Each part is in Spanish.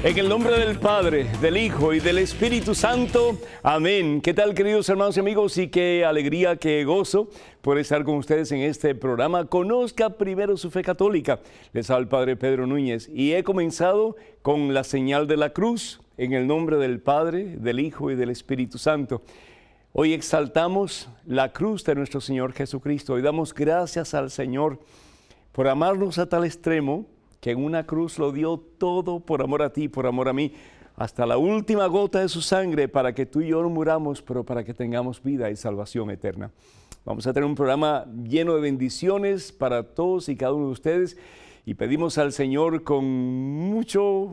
En el nombre del Padre, del Hijo y del Espíritu Santo. Amén. ¿Qué tal, queridos hermanos y amigos? Y qué alegría, qué gozo por estar con ustedes en este programa. Conozca primero su fe católica. Les habla el Padre Pedro Núñez y he comenzado con la señal de la cruz en el nombre del Padre, del Hijo y del Espíritu Santo. Hoy exaltamos la cruz de nuestro Señor Jesucristo. Hoy damos gracias al Señor por amarnos a tal extremo que en una cruz lo dio todo por amor a ti, por amor a mí, hasta la última gota de su sangre, para que tú y yo no muramos, pero para que tengamos vida y salvación eterna. Vamos a tener un programa lleno de bendiciones para todos y cada uno de ustedes, y pedimos al Señor con mucho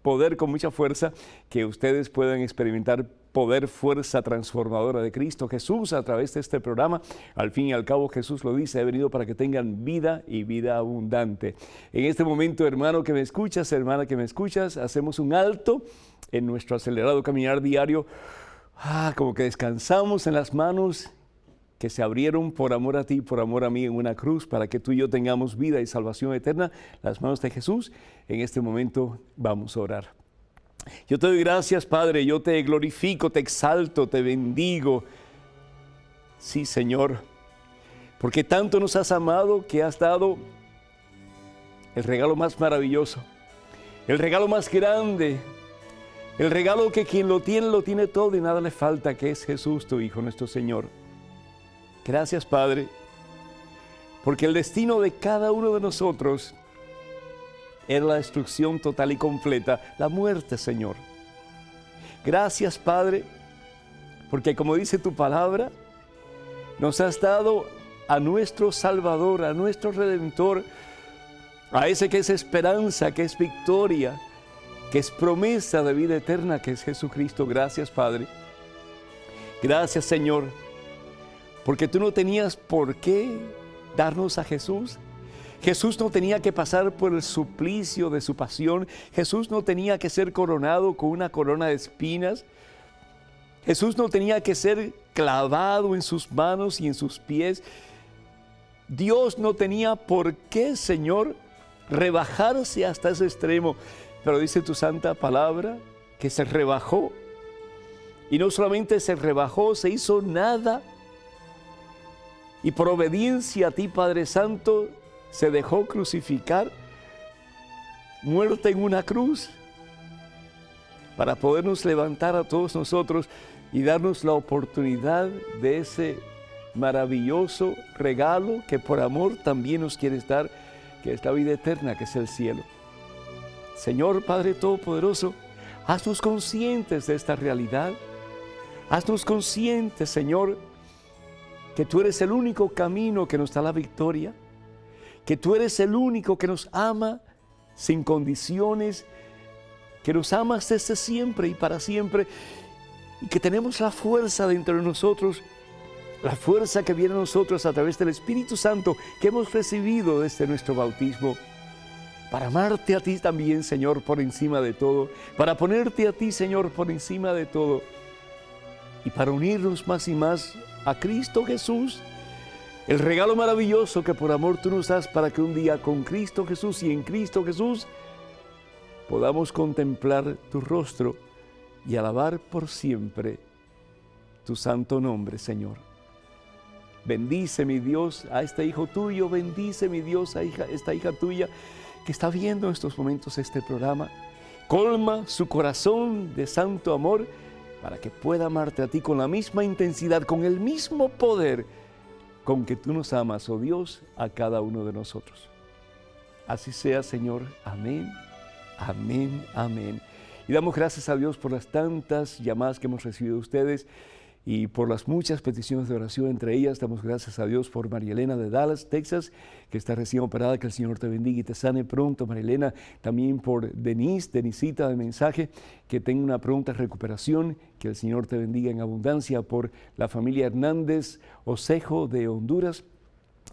poder, con mucha fuerza, que ustedes puedan experimentar poder, fuerza transformadora de Cristo Jesús a través de este programa. Al fin y al cabo, Jesús lo dice, he venido para que tengan vida y vida abundante. En este momento, hermano que me escuchas, hermana que me escuchas, hacemos un alto en nuestro acelerado caminar diario. Como que descansamos en las manos que se abrieron por amor a ti, por amor a mí en una cruz, para que tú y yo tengamos vida y salvación eterna. Las manos de Jesús. En este momento vamos a orar. Yo te doy gracias, Padre, yo te glorifico, te exalto, te bendigo. Sí, Señor, porque tanto nos has amado que has dado el regalo más maravilloso, el regalo más grande, el regalo que quien lo tiene todo y nada le falta, que es Jesús, tu Hijo, nuestro Señor. Gracias, Padre, porque el destino de cada uno de nosotros era la destrucción total y completa, la muerte, Señor. Gracias, Padre, porque como dice tu palabra, nos has dado a nuestro Salvador, a nuestro Redentor, a ese que es esperanza, que es victoria, que es promesa de vida eterna, que es Jesucristo. Gracias, Padre. Gracias, Señor, porque tú no tenías por qué darnos a Jesús. Jesús no tenía que pasar por el suplicio de su pasión. Jesús no tenía que ser coronado con una corona de espinas. Jesús no tenía que ser clavado en sus manos y en sus pies. Dios no tenía por qué, Señor, rebajarse hasta ese extremo. Pero dice tu santa palabra que se rebajó. Y no solamente se rebajó, se hizo nada. Y por obediencia a ti, Padre Santo, se dejó crucificar, muerto en una cruz, para podernos levantar a todos nosotros y darnos la oportunidad de ese maravilloso regalo que por amor también nos quieres dar, que es la vida eterna, que es el cielo. Señor Padre Todopoderoso, haznos conscientes de esta realidad. Haznos conscientes, Señor, que tú eres el único camino que nos da la victoria, que tú eres el único que nos ama sin condiciones, que nos amas desde siempre y para siempre, y que tenemos la fuerza dentro de nosotros, la fuerza que viene a nosotros a través del Espíritu Santo que hemos recibido desde nuestro bautismo, para amarte a ti también, Señor, por encima de todo, para ponerte a ti, Señor, por encima de todo, y para unirnos más y más a Cristo Jesús, el regalo maravilloso que por amor tú nos das, para que un día con Cristo Jesús y en Cristo Jesús podamos contemplar tu rostro y alabar por siempre tu santo nombre, Señor. Bendice, mi Dios, a este hijo tuyo, bendice, mi Dios, a esta hija tuya que está viendo en estos momentos este programa. Colma su corazón de santo amor para que pueda amarte a ti con la misma intensidad, con el mismo poder con que tú nos amas, oh Dios, a cada uno de nosotros. Así sea, Señor. Amén, amén, amén. Y damos gracias a Dios por las tantas llamadas que hemos recibido de ustedes y por las muchas peticiones de oración. Entre ellas, damos gracias a Dios por María Elena de Dallas, Texas, que está recién operada. Que el Señor te bendiga y te sane pronto, María Elena. También por Denisita de mensaje, que tenga una pronta recuperación. Que el Señor te bendiga en abundancia. Por la familia Hernández Osejo de Honduras,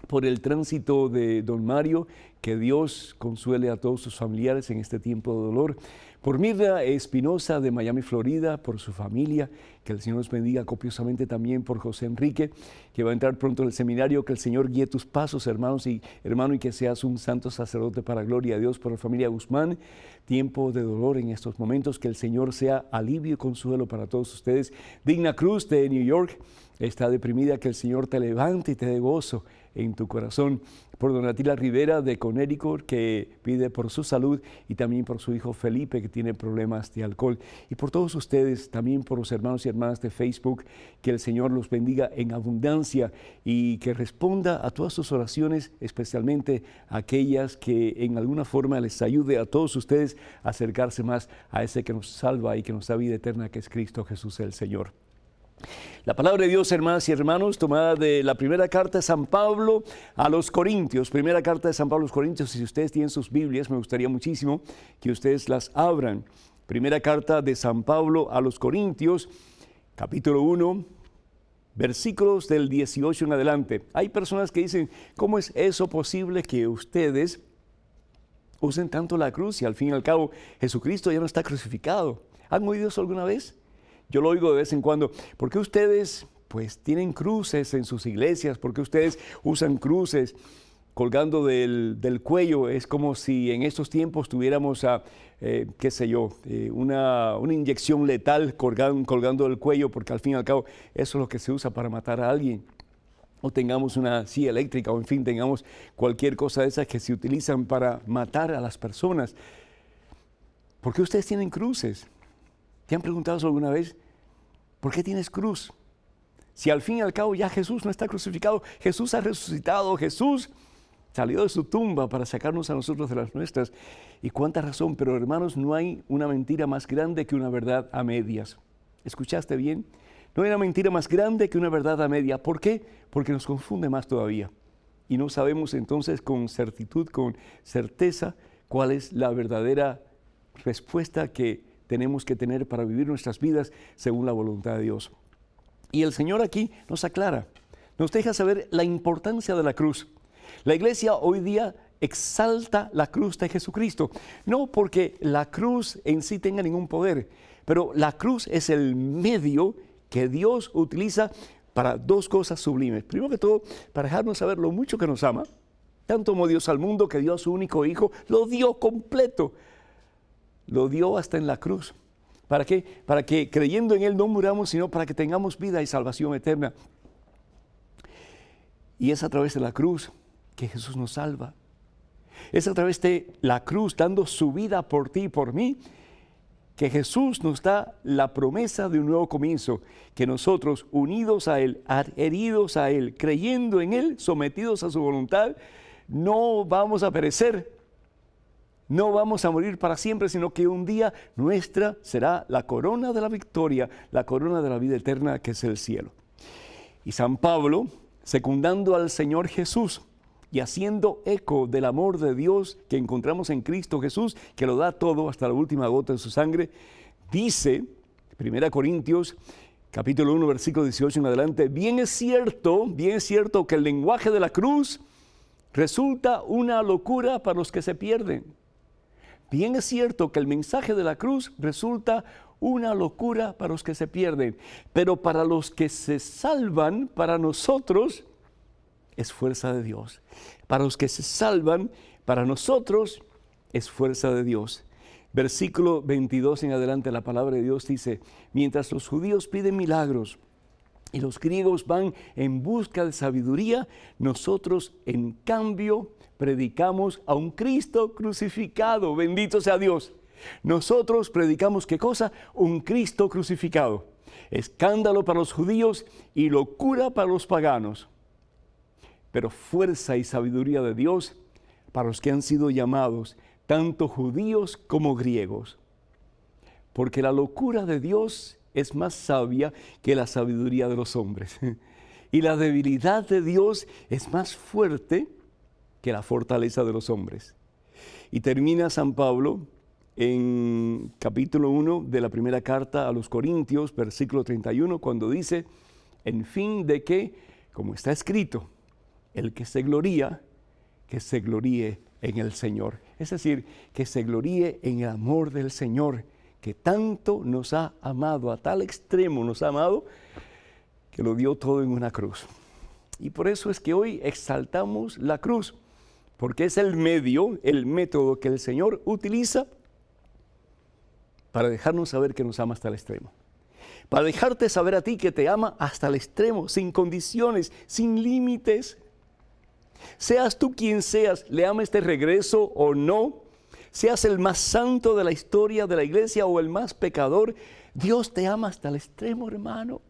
por el tránsito de don Mario, que Dios consuele a todos sus familiares en este tiempo de dolor. Por Mirna Espinosa de Miami, Florida, por su familia, que el Señor nos bendiga copiosamente también por José Enrique, que va a entrar pronto al seminario, que el Señor guíe tus pasos, hermano, y que seas un santo sacerdote para gloria a Dios. Por la familia Guzmán, tiempo de dolor en estos momentos, que el Señor sea alivio y consuelo para todos ustedes. Digna Cruz de New York, está deprimida, que el Señor te levante y te dé gozo en tu corazón. Por Donatila Rivera de Connecticut, que pide por su salud, y también por su hijo Felipe, que tiene problemas de alcohol. Y por todos ustedes, también por los hermanos y hermanas de Facebook, que el Señor los bendiga en abundancia y que responda a todas sus oraciones, especialmente aquellas que en alguna forma les ayude a todos ustedes a acercarse más a ese que nos salva y que nos da vida eterna, que es Cristo Jesús el Señor. La palabra de Dios, hermanas y hermanos, tomada de la primera carta de San Pablo a los Corintios. Primera carta de San Pablo a los Corintios. Y si ustedes tienen sus Biblias, me gustaría muchísimo que ustedes las abran. Primera carta de San Pablo a los Corintios, capítulo 1, versículos del 18 en adelante. Hay personas que dicen, ¿cómo es eso posible que ustedes usen tanto la cruz y al fin y al cabo Jesucristo ya no está crucificado? ¿Han oído eso alguna vez? Yo lo oigo de vez en cuando. ¿Por qué ustedes pues tienen cruces en sus iglesias? ¿Por qué ustedes usan cruces colgando del cuello? Es como si en estos tiempos tuviéramos, qué sé yo, una inyección letal colgando del cuello, porque al fin y al cabo eso es lo que se usa para matar a alguien. O tengamos una silla eléctrica, o en fin, tengamos cualquier cosa de esas que se utilizan para matar a las personas. ¿Por qué ustedes tienen cruces? ¿Te han preguntado eso alguna vez? ¿Por qué tienes cruz? Si al fin y al cabo ya Jesús no está crucificado, Jesús ha resucitado, Jesús salió de su tumba para sacarnos a nosotros de las nuestras. Y cuánta razón, pero hermanos, no hay una mentira más grande que una verdad a medias. ¿Escuchaste bien? No hay una mentira más grande que una verdad a media. ¿Por qué? Porque nos confunde más todavía. Y no sabemos entonces con certitud, con certeza, cuál es la verdadera respuesta que tenemos que tener para vivir nuestras vidas según la voluntad de Dios. Y el Señor aquí nos aclara, nos deja saber la importancia de la cruz. La iglesia hoy día exalta la cruz de Jesucristo, no porque la cruz en sí tenga ningún poder, pero la cruz es el medio que Dios utiliza para dos cosas sublimes. Primero que todo, para dejarnos saber lo mucho que nos ama. Tanto amó Dios al mundo que dio a su único hijo, lo dio completo. Lo dio hasta en la cruz. ¿Para qué? Para que creyendo en Él no muramos, sino para que tengamos vida y salvación eterna. Y es a través de la cruz que Jesús nos salva. Es a través de la cruz, dando su vida por ti y por mí, que Jesús nos da la promesa de un nuevo comienzo, que nosotros, unidos a Él, adheridos a Él, creyendo en Él, sometidos a su voluntad, no vamos a perecer. No vamos a morir para siempre, sino que un día nuestra será la corona de la victoria, la corona de la vida eterna, que es el cielo. Y San Pablo, secundando al Señor Jesús y haciendo eco del amor de Dios que encontramos en Cristo Jesús, que lo da todo hasta la última gota de su sangre, dice, 1 Corintios, capítulo 1, versículo 18 en adelante, bien es cierto que el lenguaje de la cruz resulta una locura para los que se pierden. Bien es cierto que el mensaje de la cruz resulta una locura para los que se pierden, pero para los que se salvan, para nosotros, es fuerza de Dios. Para los que se salvan, para nosotros, es fuerza de Dios. Versículo 22 en adelante, la palabra de Dios dice, mientras los judíos piden milagros y los griegos van en busca de sabiduría, nosotros en cambio predicamos a un Cristo crucificado, bendito sea Dios. Nosotros predicamos, ¿qué cosa? Un Cristo crucificado. Escándalo para los judíos y locura para los paganos. Pero fuerza y sabiduría de Dios para los que han sido llamados, tanto judíos como griegos. Porque la locura de Dios es más sabia que la sabiduría de los hombres. Y la debilidad de Dios es más fuerte que la fortaleza de los hombres. Y termina San Pablo en capítulo 1 de la primera carta a los Corintios, versículo 31, cuando dice, en fin de que, como está escrito, el que se gloría, que se gloríe en el Señor. Es decir, que se gloríe en el amor del Señor, que tanto nos ha amado, a tal extremo nos ha amado, que lo dio todo en una cruz. Y por eso es que hoy exaltamos la cruz, porque es el medio, el método que el Señor utiliza para dejarnos saber que nos ama hasta el extremo. Para dejarte saber a ti que te ama hasta el extremo, sin condiciones, sin límites. Seas tú quien seas, le ames de regreso o no, seas el más santo de la historia de la iglesia o el más pecador, Dios te ama hasta el extremo, hermano.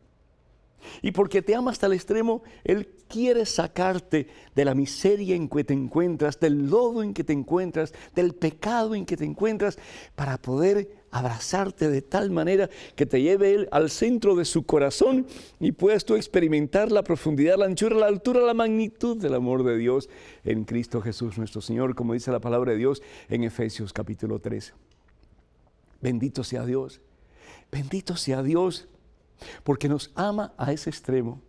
Y porque te ama hasta el extremo, Él quiere sacarte de la miseria en que te encuentras, del lodo en que te encuentras, del pecado en que te encuentras, para poder abrazarte de tal manera que te lleve Él al centro de su corazón y puedas tú experimentar la profundidad, la anchura, la altura, la magnitud del amor de Dios en Cristo Jesús nuestro Señor, como dice la palabra de Dios en Efesios capítulo 3. Bendito sea Dios, porque nos ama a ese extremo.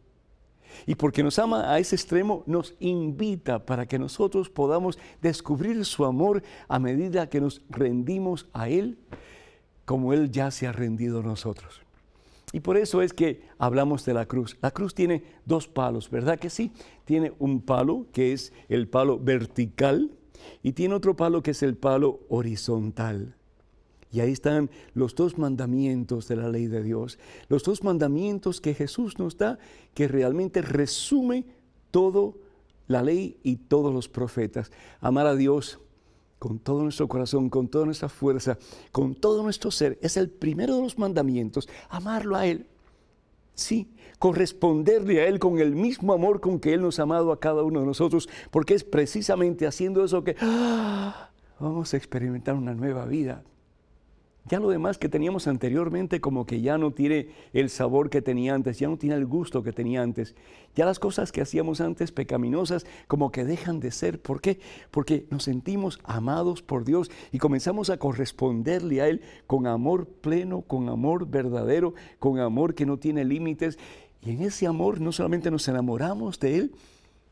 Y porque nos ama a ese extremo, nos invita para que nosotros podamos descubrir su amor a medida que nos rendimos a Él, como Él ya se ha rendido a nosotros. Y por eso es que hablamos de la cruz. La cruz tiene dos palos, ¿verdad que sí? Tiene un palo que es el palo vertical y tiene otro palo que es el palo horizontal. Y ahí están los dos mandamientos de la ley de Dios, los dos mandamientos que Jesús nos da, que realmente resume toda la ley y todos los profetas. Amar a Dios con todo nuestro corazón, con toda nuestra fuerza, con todo nuestro ser, es el primero de los mandamientos, amarlo a Él. Sí, corresponderle a Él con el mismo amor con que Él nos ha amado a cada uno de nosotros, porque es precisamente haciendo eso que vamos a experimentar una nueva vida. Ya lo demás que teníamos anteriormente como que ya no tiene el sabor que tenía antes, ya no tiene el gusto que tenía antes. Ya las cosas que hacíamos antes pecaminosas como que dejan de ser. ¿Por qué? Porque nos sentimos amados por Dios y comenzamos a corresponderle a Él con amor pleno, con amor verdadero, con amor que no tiene límites. Y en ese amor no solamente nos enamoramos de Él,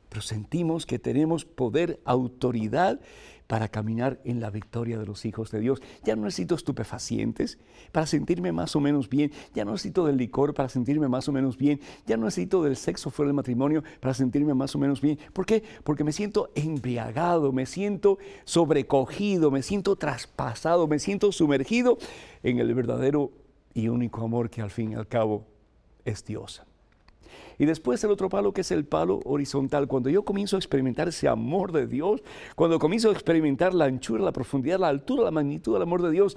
pero sentimos que tenemos poder, autoridad para caminar en la victoria de los hijos de Dios. Ya no necesito estupefacientes para sentirme más o menos bien. Ya no necesito del licor para sentirme más o menos bien. Ya no necesito del sexo fuera del matrimonio para sentirme más o menos bien. ¿Por qué? Porque me siento embriagado, me siento sobrecogido, me siento traspasado, me siento sumergido en el verdadero y único amor que al fin y al cabo es Dios. Y después el otro palo, que es el palo horizontal. Cuando yo comienzo a experimentar ese amor de Dios, cuando comienzo a experimentar la anchura, la profundidad, la altura, la magnitud del amor de Dios,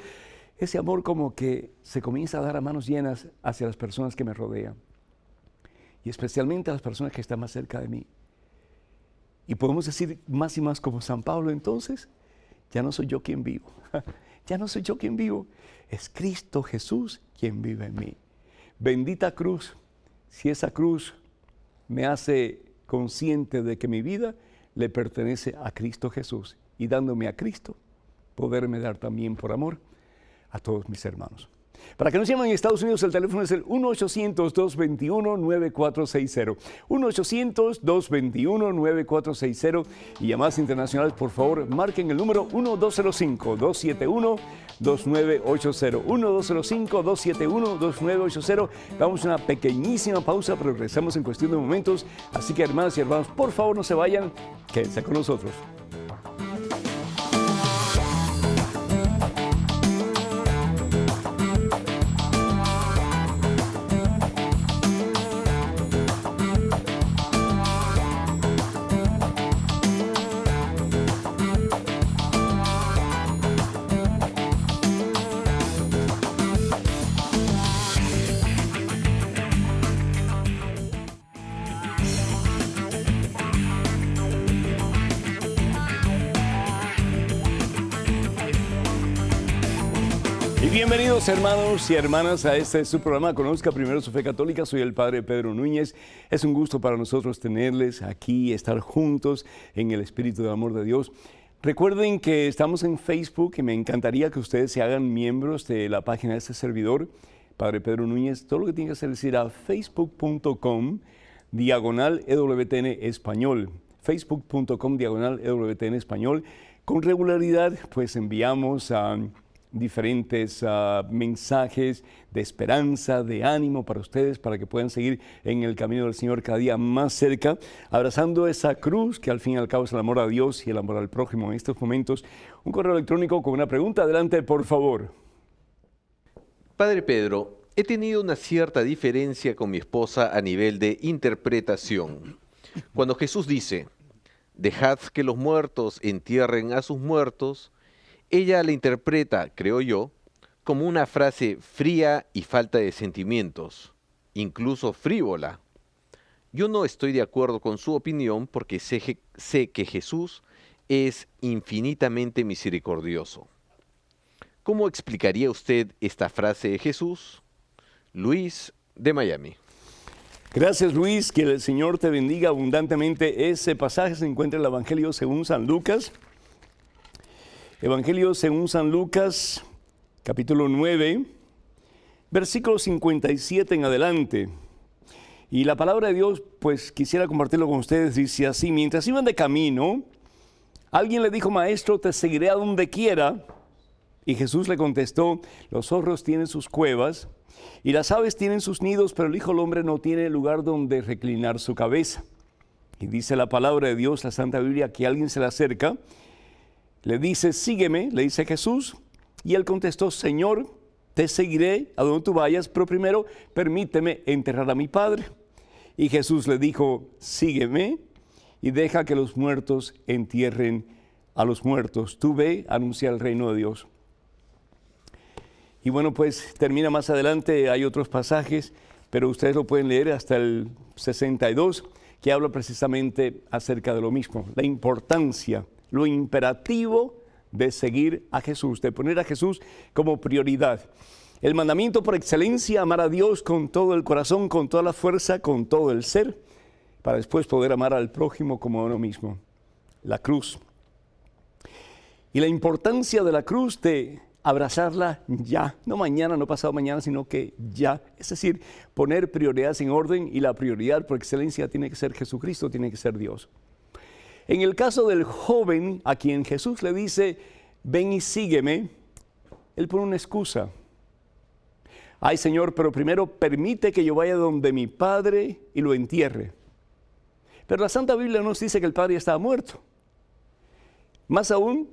ese amor como que se comienza a dar a manos llenas hacia las personas que me rodean. Y especialmente a las personas que están más cerca de mí. Y podemos decir más y más como San Pablo, entonces, ya no soy yo quien vivo. Ya no soy yo quien vivo. Es Cristo Jesús quien vive en mí. Bendita cruz. Si esa cruz me hace consciente de que mi vida le pertenece a Cristo Jesús y dándome a Cristo, poderme dar también por amor a todos mis hermanos. Para que nos llamen en Estados Unidos, el teléfono es el 1-800-221-9460. 1-800-221-9460. Y llamadas internacionales, por favor, marquen el número 1-205-271-2980. 1-205-271-2980. Vamos a una pequeñísima pausa, pero regresamos en cuestión de momentos. Así que, hermanas y hermanos, por favor, no se vayan. Quédense con nosotros. Bienvenidos hermanos y hermanas a este su programa Conozca Primero Su Fe Católica. Soy el Padre Pedro Núñez. Es un gusto para nosotros tenerles aquí, estar juntos en el Espíritu del Amor de Dios. Recuerden que estamos en Facebook y me encantaría que ustedes se hagan miembros de la página de este servidor, Padre Pedro Núñez. Todo lo que tienen que hacer es ir a facebook.com/EWTN Español. Facebook.com/EWTN Español. Con regularidad, pues enviamos diferentes mensajes de esperanza, de ánimo para ustedes, para que puedan seguir en el camino del Señor cada día más cerca, abrazando esa cruz que al fin y al cabo es el amor a Dios y el amor al prójimo. En estos momentos, un correo electrónico con una pregunta. Adelante, por favor. Padre Pedro, he tenido una cierta diferencia con mi esposa a nivel de interpretación. Cuando Jesús dice, dejad que los muertos entierren a sus muertos, ella la interpreta, creo yo, como una frase fría y falta de sentimientos, incluso frívola. Yo no estoy de acuerdo con su opinión porque sé que Jesús es infinitamente misericordioso. ¿Cómo explicaría usted esta frase de Jesús? Luis, de Miami. Gracias, Luis, que el Señor te bendiga abundantemente. Ese pasaje se encuentra en el Evangelio según San Lucas. Evangelio según San Lucas, capítulo 9, versículo 57 en adelante. Y la palabra de Dios, pues quisiera compartirlo con ustedes, dice así: mientras iban de camino, alguien le dijo, maestro, te seguiré a donde quiera. Y Jesús le contestó, los zorros tienen sus cuevas y las aves tienen sus nidos, pero el Hijo del Hombre no tiene lugar donde reclinar su cabeza. Y dice la palabra de Dios, la Santa Biblia, que alguien se le acerca, le dice, sígueme, le dice Jesús, y él contestó, Señor, te seguiré a donde tú vayas, pero primero permíteme enterrar a mi Padre. Y Jesús le dijo, sígueme y deja que los muertos entierren a los muertos. Tú ve, anuncia el reino de Dios. Y bueno, pues termina más adelante, hay otros pasajes, pero ustedes lo pueden leer hasta el 62, que habla precisamente acerca de lo mismo, la importancia, lo imperativo de seguir a Jesús, de poner a Jesús como prioridad. El mandamiento por excelencia, amar a Dios con todo el corazón, con toda la fuerza, con todo el ser, para después poder amar al prójimo como a uno mismo. La cruz. Y la importancia de la cruz de abrazarla ya, no mañana, no pasado mañana, sino que ya. Es decir, poner prioridades en orden, y la prioridad por excelencia tiene que ser Jesucristo, tiene que ser Dios. En el caso del joven a quien Jesús le dice, ven y sígueme, él pone una excusa. Ay, Señor, pero primero permite que yo vaya donde mi Padre y lo entierre. Pero la Santa Biblia nos dice que el Padre ya estaba muerto. Más aún,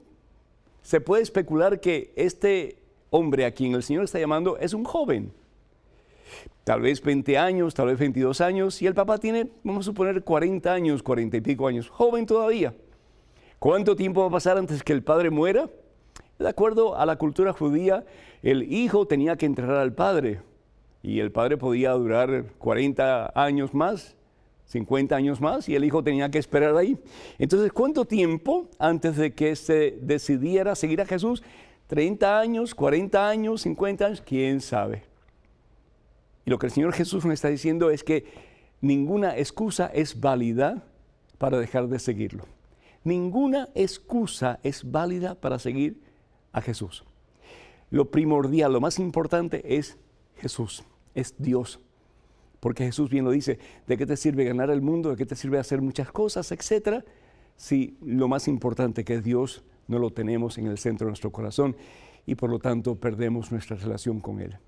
se puede especular que este hombre a quien el Señor está llamando es un joven. Tal vez 20 años, tal vez 22 años, y el papá tiene, vamos a suponer, 40 años, 40 y pico años, joven todavía. ¿Cuánto tiempo va a pasar antes que el padre muera? De acuerdo a la cultura judía, el hijo tenía que enterrar al padre, y el padre podía durar 40 años más, 50 años más, y el hijo tenía que esperar ahí. Entonces, ¿cuánto tiempo antes de que se decidiera seguir a Jesús? 30 años, 40 años, 50 años, quién sabe. Y lo que el Señor Jesús nos está diciendo es que ninguna excusa es válida para dejar de seguirlo. Ninguna excusa es válida para seguir a Jesús. Lo primordial, lo más importante es Jesús, es Dios. Porque Jesús bien lo dice, ¿de qué te sirve ganar el mundo? ¿De qué te sirve hacer muchas cosas, etcétera? Si lo más importante que es Dios no lo tenemos en el centro de nuestro corazón y por lo tanto perdemos nuestra relación con Él.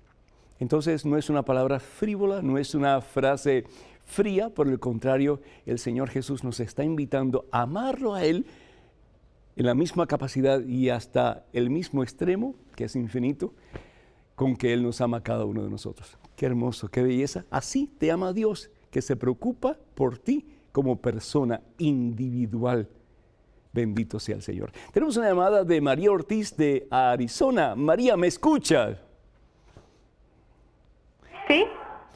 Entonces no es una palabra frívola, no es una frase fría, por el contrario, el Señor Jesús nos está invitando a amarlo a Él en la misma capacidad y hasta el mismo extremo, que es infinito, con que Él nos ama a cada uno de nosotros. Qué hermoso, qué belleza. Así te ama Dios, que se preocupa por ti como persona individual. Bendito sea el Señor. Tenemos una llamada de María Ortiz de Arizona. María, ¿me escucha? Sí.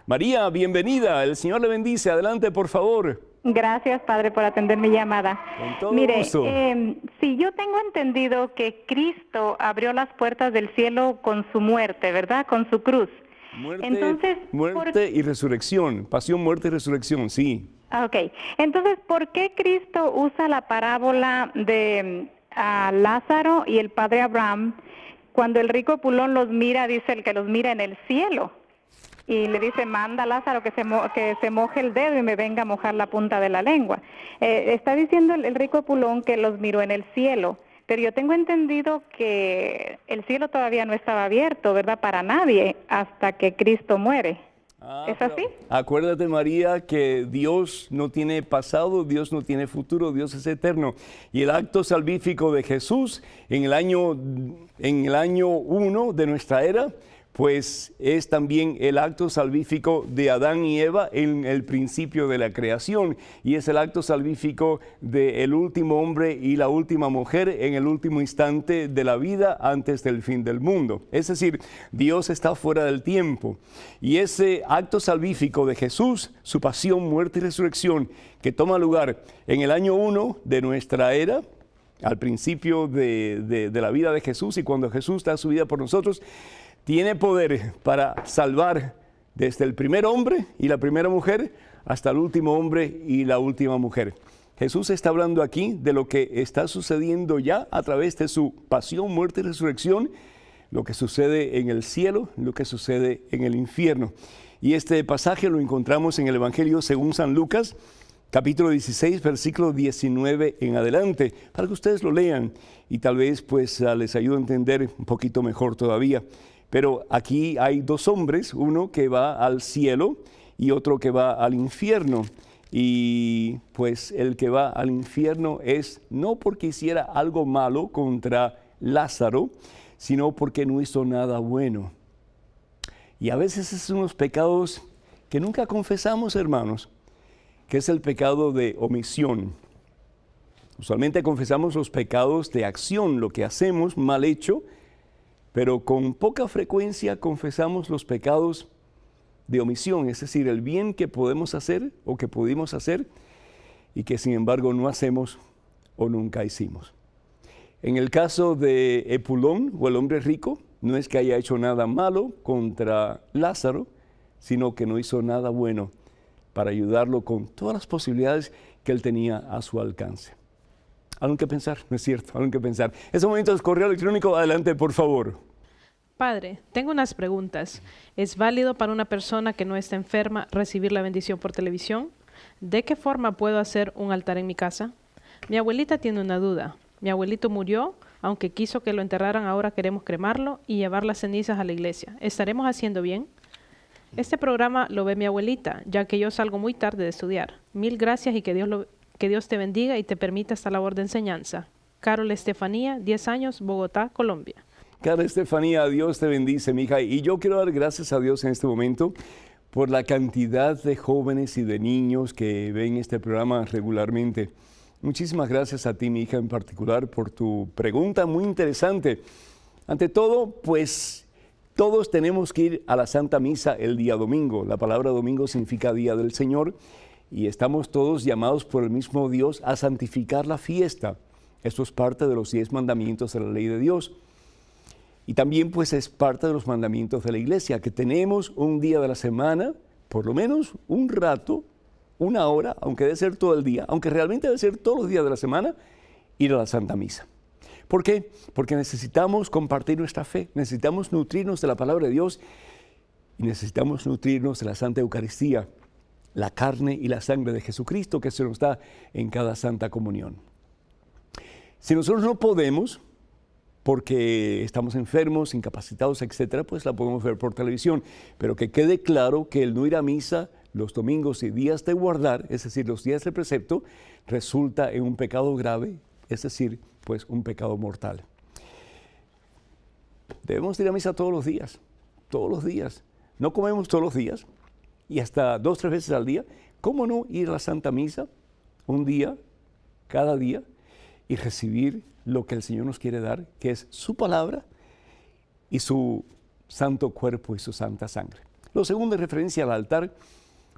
María, bienvenida. El Señor le bendice. Adelante, por favor. Gracias, Padre, por atender mi llamada. Con todo Mire, gusto. sí, yo tengo entendido que Cristo abrió las puertas del cielo con su muerte, ¿verdad? Con su cruz. Muerte y resurrección. Pasión, muerte y resurrección, sí. Ok. Entonces, ¿por qué Cristo usa la parábola de Lázaro y el padre Abraham cuando el rico Pulón los mira, dice el que los mira en el cielo? Y le dice, manda a Lázaro que se moje el dedo y me venga a mojar la punta de la lengua. Está diciendo el rico Pulón que los miró en el cielo, Pero yo tengo entendido que el cielo todavía no estaba abierto, ¿verdad? Para nadie hasta que Cristo muere. ¿Es así? Acuérdate, María, que Dios no tiene pasado, Dios no tiene futuro, Dios es eterno. Y el acto salvífico de Jesús en el año 1 de nuestra era, pues es también el acto salvífico de Adán y Eva en el principio de la creación, y es el acto salvífico del último hombre y la última mujer en el último instante de la vida antes del fin del mundo. Es decir, Dios está fuera del tiempo, y ese acto salvífico de Jesús, su pasión, muerte y resurrección, que toma lugar en el año 1 de nuestra era, al principio de la vida de Jesús, y cuando Jesús da su vida por nosotros, tiene poder para salvar desde el primer hombre y la primera mujer hasta el último hombre y la última mujer. Jesús está hablando aquí de lo que está sucediendo ya a través de su pasión, muerte y resurrección, lo que sucede en el cielo, lo que sucede en el infierno. Y este pasaje lo encontramos en el Evangelio según San Lucas, capítulo 16, versículo 19 en adelante, para que ustedes lo lean y tal vez pues les ayude a entender un poquito mejor todavía. Pero aquí hay dos hombres, uno que va al cielo y otro que va al infierno. Y pues el que va al infierno es no porque hiciera algo malo contra Lázaro, sino porque no hizo nada bueno. Y a veces es unos pecados que nunca confesamos, hermanos, que es el pecado de omisión. Usualmente confesamos los pecados de acción, lo que hacemos mal hecho, pero con poca frecuencia confesamos los pecados de omisión, es decir, el bien que podemos hacer o que pudimos hacer y que sin embargo no hacemos o nunca hicimos. En el caso de Epulón o el hombre rico, no es que haya hecho nada malo contra Lázaro, sino que no hizo nada bueno para ayudarlo con todas las posibilidades que él tenía a su alcance. Algo que pensar, ¿no es cierto? Algo que pensar. Ese momento es correo electrónico. Adelante, por favor. Padre, tengo unas preguntas. ¿Es válido para una persona que no está enferma recibir la bendición por televisión? ¿De qué forma puedo hacer un altar en mi casa? Mi abuelita tiene una duda. Mi abuelito murió, aunque quiso que lo enterraran, ahora queremos cremarlo y llevar las cenizas a la iglesia. ¿Estaremos haciendo bien? Este programa lo ve mi abuelita, ya que yo salgo muy tarde de estudiar. Mil gracias y que Dios te bendiga y te permita esta labor de enseñanza. Carol Estefanía, 10 años, Bogotá, Colombia. Carol Estefanía, Dios te bendice, mi hija. Y yo quiero dar gracias a Dios en este momento por la cantidad de jóvenes y de niños que ven este programa regularmente. Muchísimas gracias a ti, mi hija, en particular, por tu pregunta muy interesante. Ante todo, pues todos tenemos que ir a la Santa Misa el día domingo. La palabra domingo significa Día del Señor y estamos todos llamados por el mismo Dios a santificar la fiesta. Esto es parte de los 10 mandamientos de la ley de Dios. Y también pues es parte de los mandamientos de la iglesia, que tenemos un día de la semana, por lo menos un rato, una hora, aunque debe ser todo el día, aunque realmente debe ser todos los días de la semana, ir a la Santa Misa. ¿Por qué? Porque necesitamos compartir nuestra fe, necesitamos nutrirnos de la palabra de Dios y necesitamos nutrirnos de la Santa Eucaristía, la carne y la sangre de Jesucristo que se nos da en cada Santa Comunión. Si nosotros no podemos, porque estamos enfermos, incapacitados, etcétera, pues la podemos ver por televisión, pero que quede claro que el no ir a misa los domingos y días de guardar, es decir, los días de precepto, resulta en un pecado grave, es decir, pues un pecado mortal. Debemos ir a misa todos los días, todos los días. No comemos todos los días y hasta 2 o 3 veces al día. ¿Cómo no ir a la Santa Misa un día, cada día, y recibir lo que el Señor nos quiere dar, que es su palabra y su santo cuerpo y su santa sangre? Lo segundo en referencia al altar.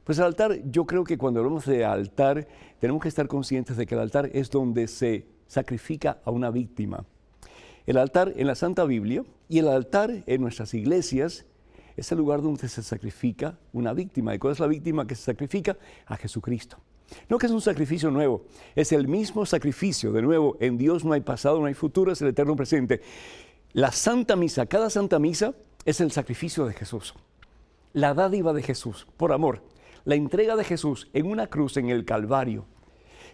Pues el altar, yo creo que cuando hablamos de altar, tenemos que estar conscientes de que el altar es donde se sacrifica a una víctima. El altar en la Santa Biblia y el altar en nuestras iglesias es el lugar donde se sacrifica una víctima. ¿Y cuál es la víctima que se sacrifica? A Jesucristo. No que es un sacrificio nuevo, es el mismo sacrificio. De nuevo, en Dios no hay pasado, no hay futuro, es el eterno presente. La Santa Misa, cada Santa Misa es el sacrificio de Jesús. La dádiva de Jesús, por amor. La entrega de Jesús en una cruz en el Calvario.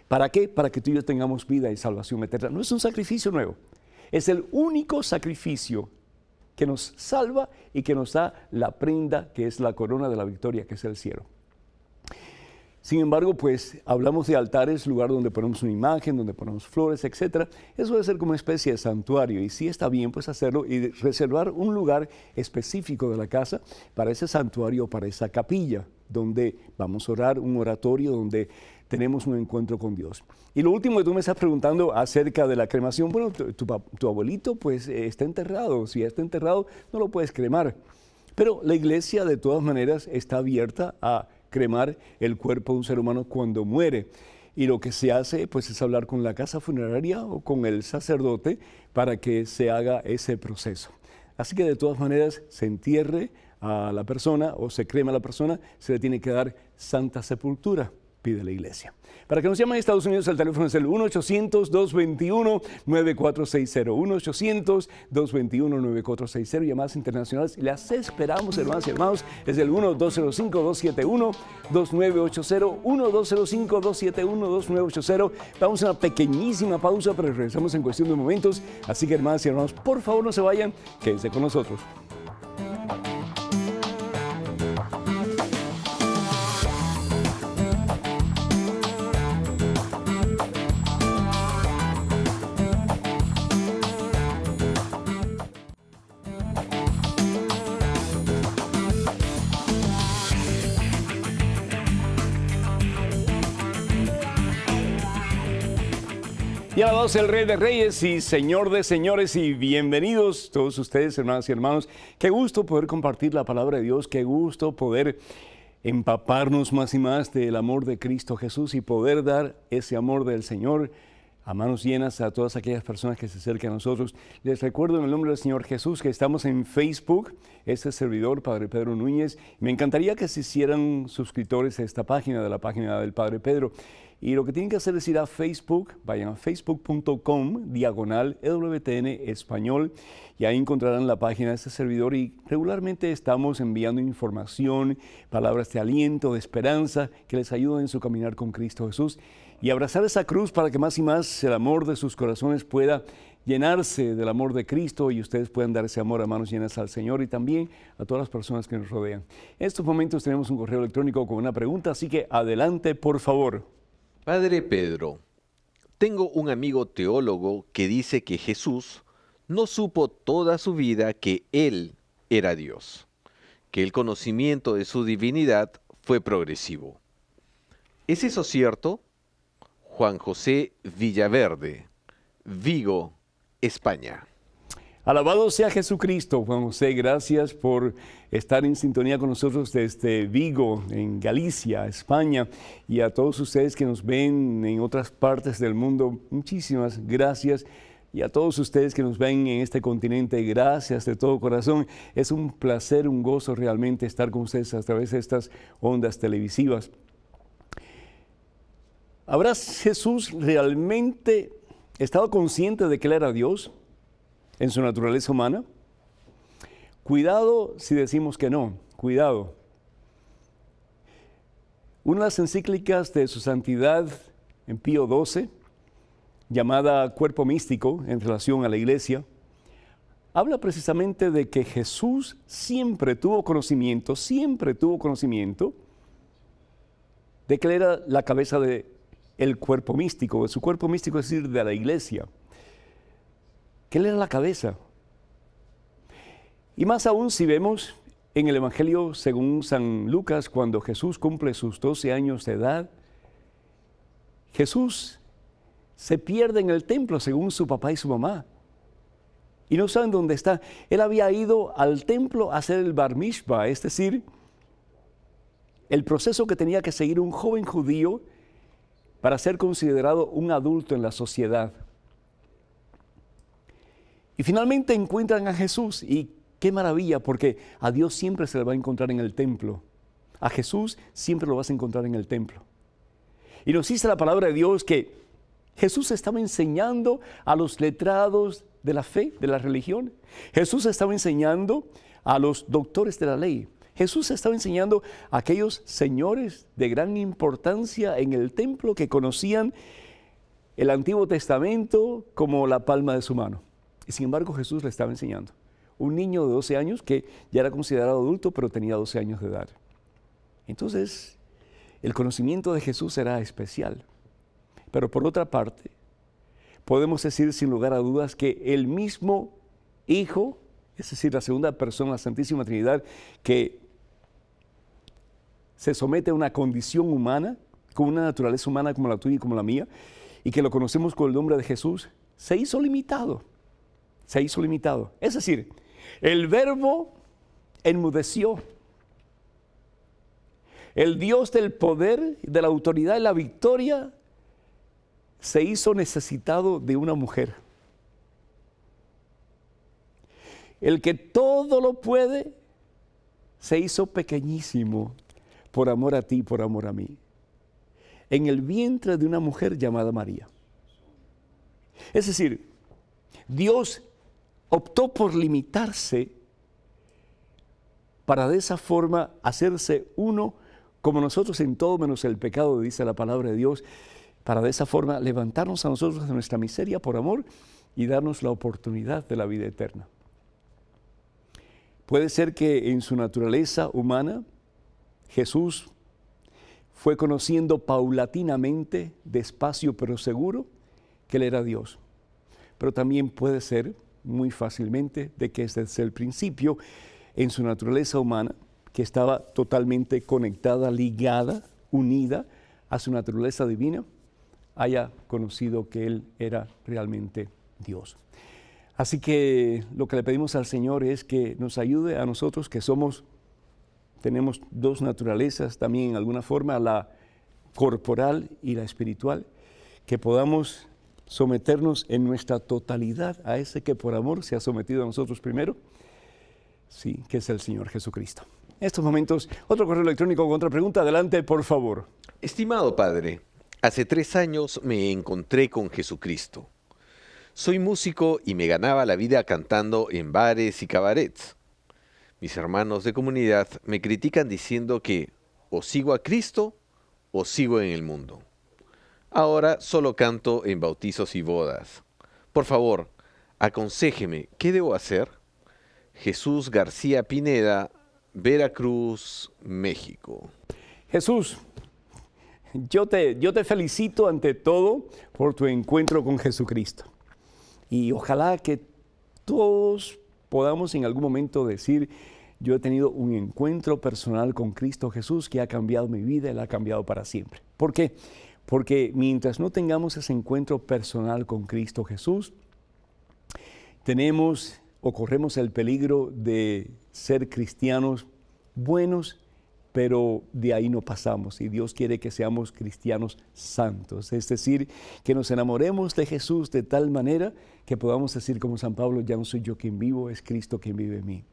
¿Para qué? Para que tú y yo tengamos vida y salvación eterna. No es un sacrificio nuevo. Es el único sacrificio que nos salva y que nos da la prenda que es la corona de la victoria, que es el cielo. Sin embargo, pues hablamos de altares, lugar donde ponemos una imagen, donde ponemos flores, etc. Eso debe ser como una especie de santuario y sí está bien pues hacerlo y reservar un lugar específico de la casa para ese santuario, para esa capilla, donde vamos a orar, un oratorio, donde tenemos un encuentro con Dios. Y lo último que tú me estás preguntando acerca de la cremación, bueno, tu abuelito pues está enterrado, si está enterrado no lo puedes cremar, pero la iglesia de todas maneras está abierta a cremar el cuerpo de un ser humano cuando muere. Y lo que se hace pues es hablar con la casa funeraria o con el sacerdote para que se haga ese proceso. Así que de todas maneras se entierre a la persona o se crema a la persona, se le tiene que dar santa sepultura, pide la iglesia. Para que nos llamen a Estados Unidos, el teléfono es el 1-800-221-9460. 1-800-221-9460. Llamadas internacionales. Las esperamos, hermanas y hermanos. Es el 1-205-271-2980. 1-205-271-2980. Vamos a una pequeñísima pausa, pero regresamos en cuestión de momentos. Así que, hermanas y hermanos, por favor no se vayan. Quédense con nosotros. Y alabado sea el Rey de Reyes y Señor de Señores, y bienvenidos todos ustedes, hermanas y hermanos. Qué gusto poder compartir la palabra de Dios, qué gusto poder empaparnos más y más del amor de Cristo Jesús y poder dar ese amor del Señor a manos llenas a todas aquellas personas que se acercan a nosotros. Les recuerdo en el nombre del Señor Jesús que estamos en Facebook, este servidor, Padre Pedro Núñez. Me encantaría que se hicieran suscriptores a esta página, de la página del Padre Pedro. Y lo que tienen que hacer es ir a Facebook, vayan a facebook.com/EWTN Español y ahí encontrarán la página de este servidor y regularmente estamos enviando información, palabras de aliento, de esperanza que les ayuden en su caminar con Cristo Jesús y abrazar esa cruz para que más y más el amor de sus corazones pueda llenarse del amor de Cristo y ustedes puedan dar ese amor a manos llenas al Señor y también a todas las personas que nos rodean. En estos momentos tenemos un correo electrónico con una pregunta, así que adelante, por favor. Padre Pedro, tengo un amigo teólogo que dice que Jesús no supo toda su vida que Él era Dios, que el conocimiento de su divinidad fue progresivo. ¿Es eso cierto? Juan José Villaverde, Vigo, España. Alabado sea Jesucristo, Juan José, gracias por estar en sintonía con nosotros desde Vigo, en Galicia, España, y a todos ustedes que nos ven en otras partes del mundo, muchísimas gracias, y a todos ustedes que nos ven en este continente, gracias de todo corazón. Es un placer, un gozo realmente estar con ustedes a través de estas ondas televisivas. ¿Habrá Jesús realmente estado consciente de que Él era Dios en su naturaleza humana? Cuidado si decimos que no, cuidado. Una de las encíclicas de su santidad en Pío XII, llamada Cuerpo Místico en relación a la Iglesia, habla precisamente de que Jesús siempre tuvo conocimiento de que Él era la cabeza del cuerpo místico, de su cuerpo místico, es decir, de la Iglesia. Que Él era la cabeza. Y más aún si vemos en el Evangelio según San Lucas, cuando Jesús cumple sus 12 años de edad, Jesús se pierde en el templo según su papá y su mamá. Y no saben dónde está. Él había ido al templo a hacer el bar mishvah, es decir, el proceso que tenía que seguir un joven judío para ser considerado un adulto en la sociedad. Y finalmente encuentran a Jesús y qué maravilla, porque a Dios siempre se le va a encontrar en el templo. A Jesús siempre lo vas a encontrar en el templo. Y nos dice la palabra de Dios que Jesús estaba enseñando a los letrados de la fe, de la religión. Jesús estaba enseñando a los doctores de la ley. Jesús estaba enseñando a aquellos señores de gran importancia en el templo que conocían el Antiguo Testamento como la palma de su mano. Y sin embargo, Jesús le estaba enseñando. Un niño de 12 años que ya era considerado adulto, pero tenía 12 años de edad. Entonces, el conocimiento de Jesús era especial. Pero por otra parte, podemos decir sin lugar a dudas que el mismo Hijo, es decir, la segunda persona, la Santísima Trinidad, que se somete a una condición humana, con una naturaleza humana como la tuya y como la mía, y que lo conocemos con el nombre de Jesús, se hizo limitado. Se hizo limitado. Es decir, el Verbo enmudeció. El Dios del poder, de la autoridad y la victoria se hizo necesitado de una mujer. El que todo lo puede se hizo pequeñísimo por amor a ti, por amor a mí, en el vientre de una mujer llamada María. Es decir, Dios optó por limitarse para de esa forma hacerse uno como nosotros en todo menos el pecado, dice la palabra de Dios, para de esa forma levantarnos a nosotros de nuestra miseria por amor y darnos la oportunidad de la vida eterna. Puede ser que en su naturaleza humana, Jesús fue conociendo paulatinamente, despacio pero seguro, que Él era Dios. Pero también puede ser muy fácilmente de que desde el principio, en su naturaleza humana, que estaba totalmente conectada, ligada, unida a su naturaleza divina, haya conocido que Él era realmente Dios. Así que lo que le pedimos al Señor es que nos ayude a nosotros que tenemos dos naturalezas también en alguna forma, la corporal y la espiritual, que podamos someternos en nuestra totalidad a ese que por amor se ha sometido a nosotros primero, sí, que es el Señor Jesucristo. En estos momentos, otro correo electrónico con otra pregunta. Adelante, por favor. Estimado Padre, hace 3 años me encontré con Jesucristo. Soy músico y me ganaba la vida cantando en bares y cabarets. Mis hermanos de comunidad me critican diciendo que o sigo a Cristo o sigo en el mundo. Ahora solo canto en bautizos y bodas. Por favor, aconséjeme, ¿qué debo hacer? Jesús García Pineda, Veracruz, México. Jesús, yo te felicito ante todo por tu encuentro con Jesucristo. Y ojalá que todos podamos en algún momento decir, yo he tenido un encuentro personal con Cristo Jesús que ha cambiado mi vida y la ha cambiado para siempre. ¿Por qué? Porque mientras no tengamos ese encuentro personal con Cristo Jesús, tenemos o corremos el peligro de ser cristianos buenos, pero de ahí no pasamos. Y Dios quiere que seamos cristianos santos, es decir, que nos enamoremos de Jesús de tal manera que podamos decir como San Pablo, ya no soy yo quien vivo, es Cristo quien vive en mí.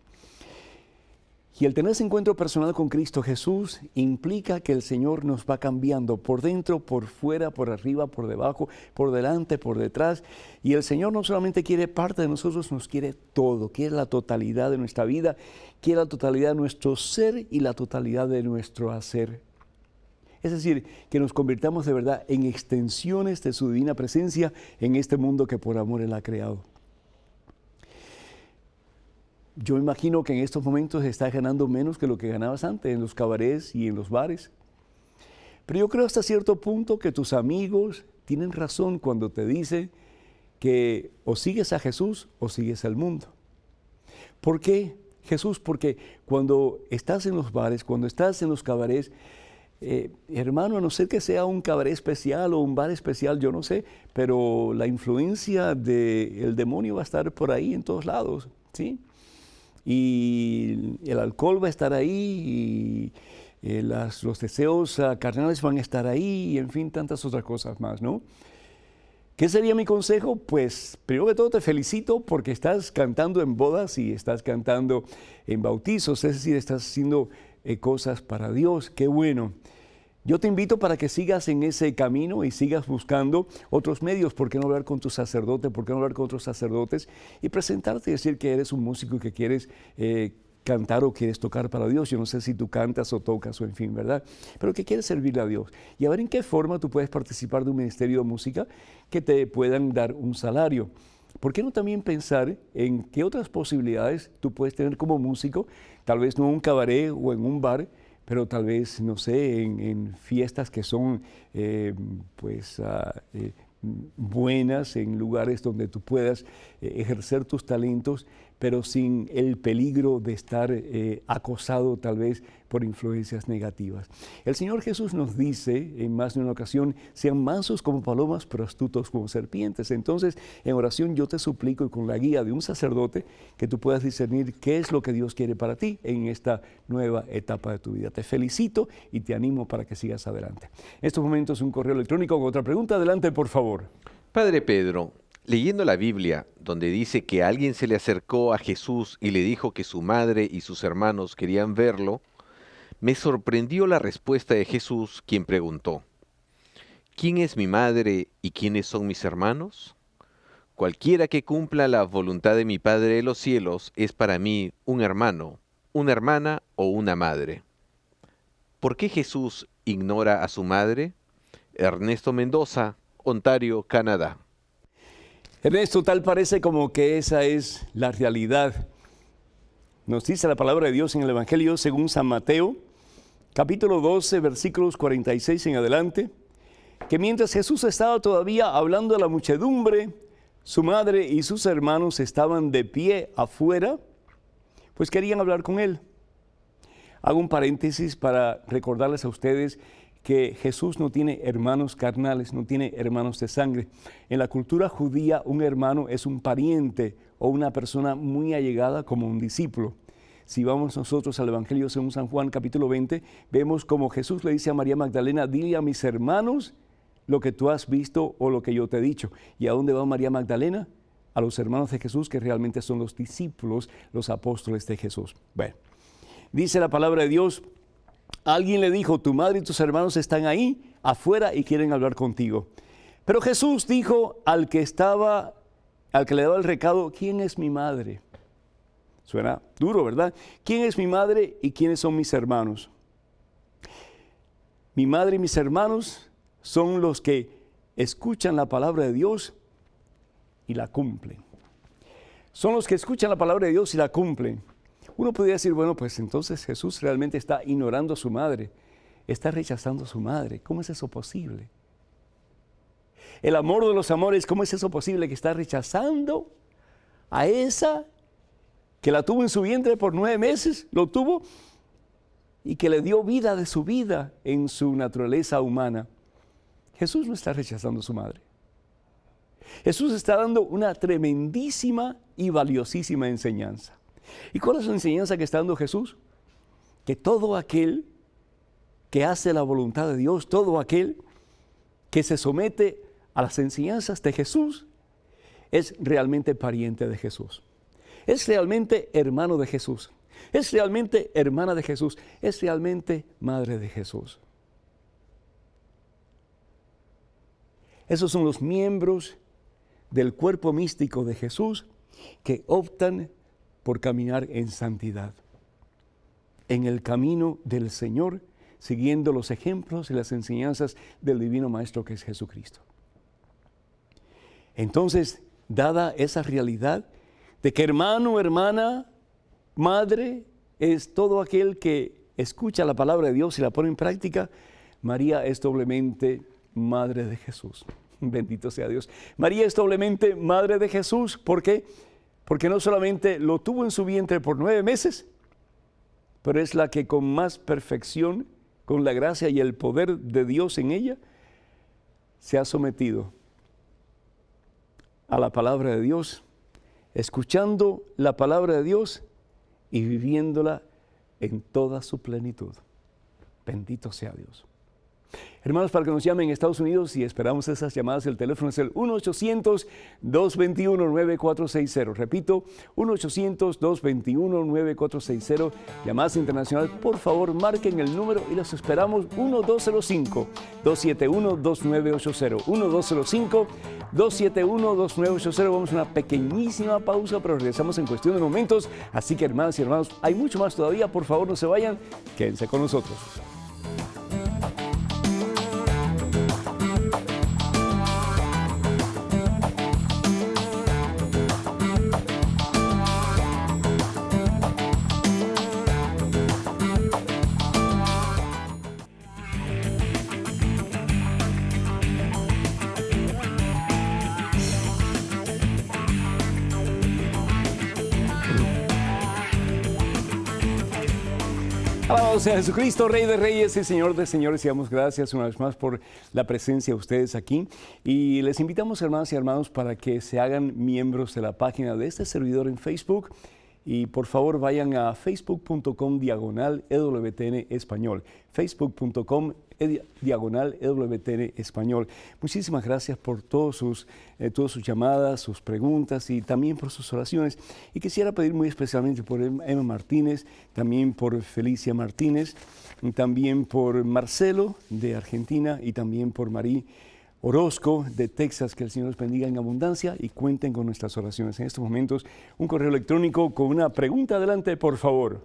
Y el tener ese encuentro personal con Cristo Jesús implica que el Señor nos va cambiando por dentro, por fuera, por arriba, por debajo, por delante, por detrás. Y el Señor no solamente quiere parte de nosotros, nos quiere todo, quiere la totalidad de nuestra vida, quiere la totalidad de nuestro ser y la totalidad de nuestro hacer. Es decir, que nos convirtamos de verdad en extensiones de su divina presencia en este mundo que por amor Él ha creado. Yo imagino que en estos momentos estás ganando menos que lo que ganabas antes en los cabarets y en los bares. Pero yo creo hasta cierto punto que tus amigos tienen razón cuando te dicen que o sigues a Jesús o sigues al mundo. ¿Por qué, Jesús? Porque cuando estás en los bares, cuando estás en los cabarets, hermano, a no ser que sea un cabaret especial o un bar especial, yo no sé, pero la influencia del demonio va a estar por ahí en todos lados, ¿sí? Y el alcohol va a estar ahí, y los deseos carnales van a estar ahí, y en fin, tantas otras cosas más, ¿no? ¿Qué sería mi consejo? Pues, primero que todo, te felicito porque estás cantando en bodas y estás cantando en bautizos, es decir, estás haciendo cosas para Dios. ¡Qué bueno! Yo te invito para que sigas en ese camino y sigas buscando otros medios. ¿Por qué no hablar con tu sacerdote? ¿Por qué no hablar con otros sacerdotes? Y presentarte y decir que eres un músico y que quieres cantar o quieres tocar para Dios. Yo no sé si tú cantas o tocas o en fin, ¿verdad? Pero que quieres servirle a Dios. Y a ver en qué forma tú puedes participar de un ministerio de música que te puedan dar un salario. ¿Por qué no también pensar en qué otras posibilidades tú puedes tener como músico? Tal vez no en un cabaret o en un bar, pero tal vez, no sé, en fiestas que son buenas, en lugares donde tú puedas ejercer tus talentos, pero sin el peligro de estar acosado tal vez por influencias negativas. El Señor Jesús nos dice en más de una ocasión, sean mansos como palomas, pero astutos como serpientes. Entonces, en oración yo te suplico y con la guía de un sacerdote que tú puedas discernir qué es lo que Dios quiere para ti en esta nueva etapa de tu vida. Te felicito y te animo para que sigas adelante. En estos momentos un correo electrónico con otra pregunta. Adelante, por favor. Padre Pedro, leyendo la Biblia, donde dice que alguien se le acercó a Jesús y le dijo que su madre y sus hermanos querían verlo, me sorprendió la respuesta de Jesús, quien preguntó, ¿quién es mi madre y quiénes son mis hermanos? Cualquiera que cumpla la voluntad de mi Padre de los cielos es para mí un hermano, una hermana o una madre. ¿Por qué Jesús ignora a su madre? Ernesto Mendoza, Ontario, Canadá. Ernesto, tal parece como que esa es la realidad. Nos dice la palabra de Dios en el Evangelio según San Mateo, capítulo 12, versículos 46 en adelante, que mientras Jesús estaba todavía hablando a la muchedumbre, su madre y sus hermanos estaban de pie afuera, pues querían hablar con él. Hago un paréntesis para recordarles a ustedes que Jesús no tiene hermanos carnales, no tiene hermanos de sangre. En la cultura judía, un hermano es un pariente o una persona muy allegada como un discípulo. Si vamos nosotros al Evangelio según San Juan, capítulo 20, vemos como Jesús le dice a María Magdalena, dile a mis hermanos lo que tú has visto o lo que yo te he dicho. ¿Y a dónde va María Magdalena? A los hermanos de Jesús, que realmente son los discípulos, los apóstoles de Jesús. Bueno, dice la palabra de Dios, alguien le dijo, tu madre y tus hermanos están ahí afuera y quieren hablar contigo. Pero Jesús dijo al que le daba el recado, ¿quién es mi madre? Suena duro, ¿verdad? ¿Quién es mi madre y quiénes son mis hermanos? Mi madre y mis hermanos son los que escuchan la palabra de Dios y la cumplen. Son los que escuchan la palabra de Dios y la cumplen. Uno podría decir, bueno, pues entonces Jesús realmente está ignorando a su madre, está rechazando a su madre. ¿Cómo es eso posible? El amor de los amores, ¿cómo es eso posible que está rechazando a esa que la tuvo en su vientre por 9 meses, lo tuvo, y que le dio vida de su vida en su naturaleza humana? Jesús no está rechazando a su madre. Jesús está dando una tremendísima y valiosísima enseñanza. ¿Y cuál es la enseñanza que está dando Jesús? Que todo aquel que hace la voluntad de Dios, todo aquel que se somete a las enseñanzas de Jesús, es realmente pariente de Jesús. Es realmente hermano de Jesús. Es realmente hermana de Jesús. Es realmente madre de Jesús. Esos son los miembros del cuerpo místico de Jesús que optan por caminar en santidad, en el camino del Señor, siguiendo los ejemplos y las enseñanzas del Divino Maestro que es Jesucristo. Entonces, dada esa realidad de que hermano, hermana, madre, es todo aquel que escucha la palabra de Dios y la pone en práctica, María es doblemente madre de Jesús. Bendito sea Dios. María es doblemente madre de Jesús. ¿Por qué? Porque no solamente lo tuvo en su vientre por 9 meses, pero es la que con más perfección, con la gracia y el poder de Dios en ella, se ha sometido a la palabra de Dios, escuchando la palabra de Dios y viviéndola en toda su plenitud. Bendito sea Dios. Hermanos, para que nos llamen en Estados Unidos y esperamos esas llamadas, el teléfono es el 1-800-221-9460. Repito, 1-800-221-9460. Llamadas internacional, por favor, marquen el número y los esperamos 1205-271-2980. 1205-271-2980. Vamos a una pequeñísima pausa, pero regresamos en cuestión de momentos. Así que, hermanas y hermanos, hay mucho más todavía. Por favor, no se vayan. Quédense con nosotros. Alabado sea Jesucristo, Rey de Reyes y Señor de Señores, y damos gracias una vez más por la presencia de ustedes aquí. Y les invitamos, hermanas y hermanos, para que se hagan miembros de la página de este servidor en Facebook. Y por favor vayan a facebook.com/EWTN Español. Facebook.com/EWTN Español. Muchísimas gracias por todas sus llamadas, sus preguntas y también por sus oraciones. Y quisiera pedir muy especialmente por Emma Martínez, también por Felicia Martínez, también por Marcelo de Argentina y también por Marí Orozco de Texas. Que el Señor los bendiga en abundancia y cuenten con nuestras oraciones. En estos momentos, un correo electrónico con una pregunta. Adelante, por favor.